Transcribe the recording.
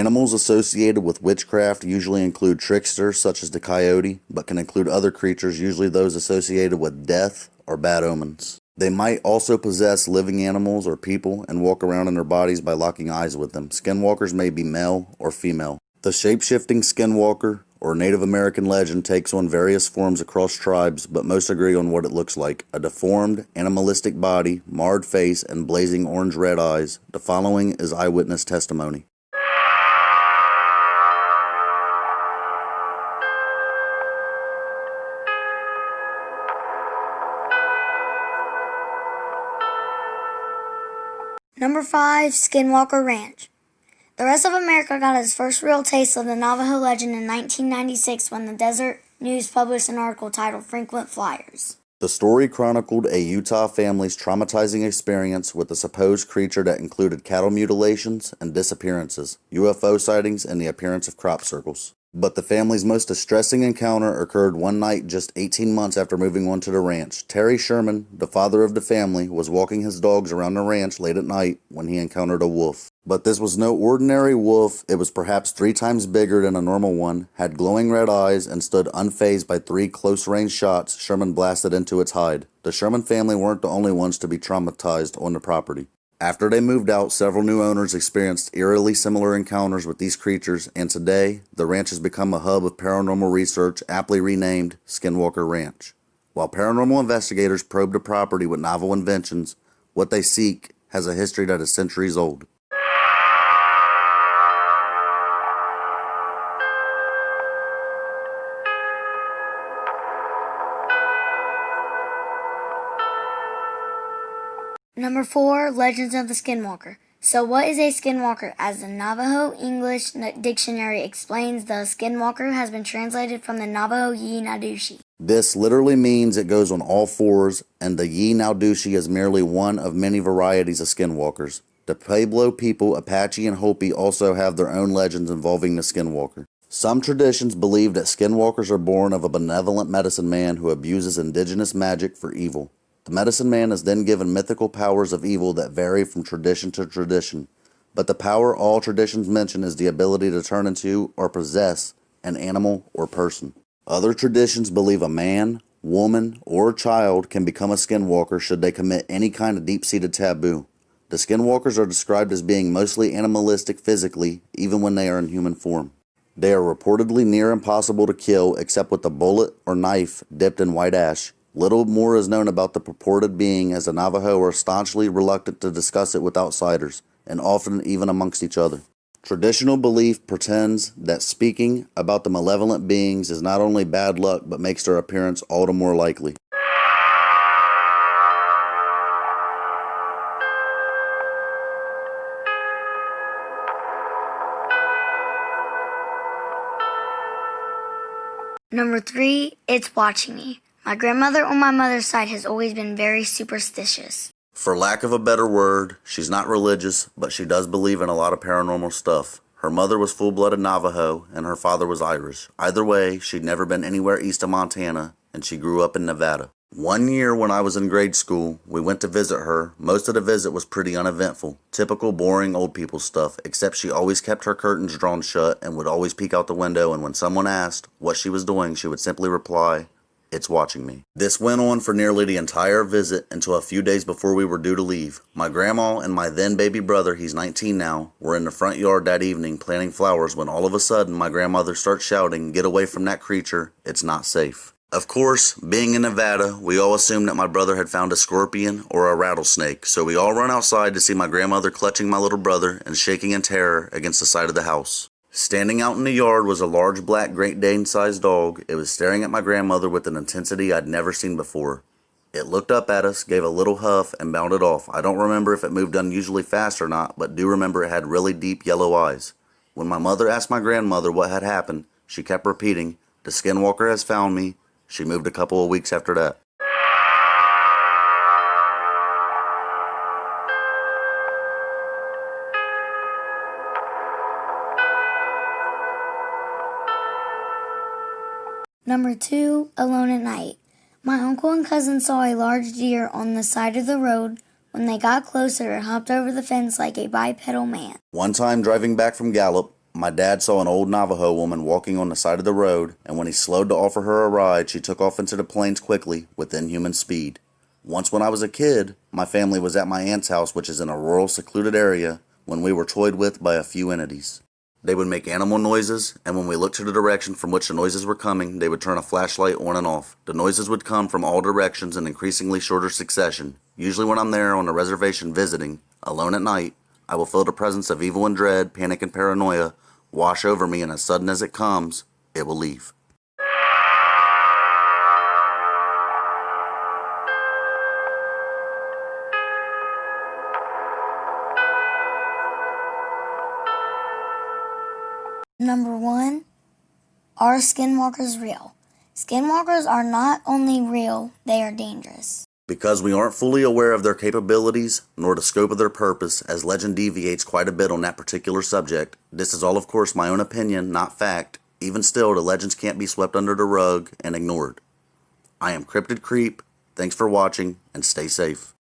Animals associated with witchcraft usually include tricksters such as the coyote, but can include other creatures, usually those associated with death or bad omens. They might also possess living animals or people and walk around in their bodies by locking eyes with them. Skinwalkers may be male or female. The shape-shifting skinwalker, or Native American legend, takes on various forms across tribes, but most agree on what it looks like: a deformed, animalistic body, marred face, and blazing orange-red eyes. The following is eyewitness testimony. Number 5, Skinwalker Ranch. The rest of America got its first real taste of the Navajo legend in 1996 when the Desert News published an article titled Frequent Flyers. The story chronicled a Utah family's traumatizing experience with a supposed creature that included cattle mutilations and disappearances, UFO sightings, and the appearance of crop circles. But the family's most distressing encounter occurred one night just 18 months after moving onto the ranch. Terry Sherman, the father of the family, was walking his dogs around the ranch late at night when he encountered a wolf. But this was no ordinary wolf. It was perhaps 3 times bigger than a normal one, had glowing red eyes, and stood unfazed by 3 close-range shots Sherman blasted into its hide. The Sherman family weren't the only ones to be traumatized on the property. After they moved out, several new owners experienced eerily similar encounters with these creatures, and today, the ranch has become a hub of paranormal research, aptly renamed Skinwalker Ranch. While paranormal investigators probe the property with novel inventions, what they seek has a history that is centuries old. Number 4, Legends of the Skinwalker. So what is a skinwalker? As the Navajo English Dictionary explains, the skinwalker has been translated from the Navajo Yi-Na-Dushi. This literally means it goes on all fours, and the Yi-Na-Dushi is merely one of many varieties of skinwalkers. The Pueblo people, Apache and Hopi, also have their own legends involving the skinwalker. Some traditions believe that skinwalkers are born of a benevolent medicine man who abuses indigenous magic for evil. The medicine man is then given mythical powers of evil that vary from tradition to tradition, but the power all traditions mention is the ability to turn into or possess an animal or person. Other traditions believe a man, woman, or child can become a skinwalker should they commit any kind of deep-seated taboo. The skinwalkers are described as being mostly animalistic physically, even when they are in human form. They are reportedly near impossible to kill except with a bullet or knife dipped in white ash. Little more is known about the purported being, as the Navajo are staunchly reluctant to discuss it with outsiders, and often even amongst each other. Traditional belief pretends that speaking about the malevolent beings is not only bad luck, but makes their appearance all the more likely. Number 3, It's Watching Me. My grandmother on my mother's side has always been very superstitious. For lack of a better word, she's not religious, but she does believe in a lot of paranormal stuff. Her mother was full-blooded Navajo, and her father was Irish. Either way, she'd never been anywhere east of Montana, and she grew up in Nevada. One year when I was in grade school, we went to visit her. Most of the visit was pretty uneventful. Typical boring old people stuff, except she always kept her curtains drawn shut and would always peek out the window, and when someone asked what she was doing, she would simply reply, "It's watching me." This went on for nearly the entire visit until a few days before we were due to leave. My grandma and my then baby brother, he's 19 now, were in the front yard that evening planting flowers when all of a sudden my grandmother starts shouting, "Get away from that creature, it's not safe." Of course, being in Nevada, we all assumed that my brother had found a scorpion or a rattlesnake, so we all run outside to see my grandmother clutching my little brother and shaking in terror against the side of the house. Standing out in the yard was a large black Great Dane-sized dog. It was staring at my grandmother with an intensity I'd never seen before. It looked up at us, gave a little huff, and bounded off. I don't remember if it moved unusually fast or not, but do remember it had really deep yellow eyes. When my mother asked my grandmother what had happened, she kept repeating, "The skinwalker has found me." She moved a couple of weeks after that. Number 2, Alone at Night. My uncle and cousin saw a large deer on the side of the road. When they got closer, it hopped over the fence like a bipedal man. One time driving back from Gallup, My dad saw an old Navajo woman walking on the side of the road, and when he slowed to offer her a ride, she took off into the plains quickly with inhuman speed. Once when I was a kid, my family was at my aunt's house, which is in a rural, secluded area, when we were toyed with by a few entities. They would make animal noises, and when we looked to the direction from which the noises were coming, they would turn a flashlight on and off. The noises would come from all directions in increasingly shorter succession. Usually when I'm there on the reservation visiting, alone at night, I will feel the presence of evil and dread, panic and paranoia wash over me, and as sudden as it comes, it will leave. Number 1. Are skinwalkers real? Skinwalkers are not only real, they are dangerous. Because we aren't fully aware of their capabilities, nor the scope of their purpose, as legend deviates quite a bit on that particular subject. This is all, of course, my own opinion, not fact. Even still, the legends can't be swept under the rug and ignored. I am Cryptid Creep. Thanks for watching, and stay safe.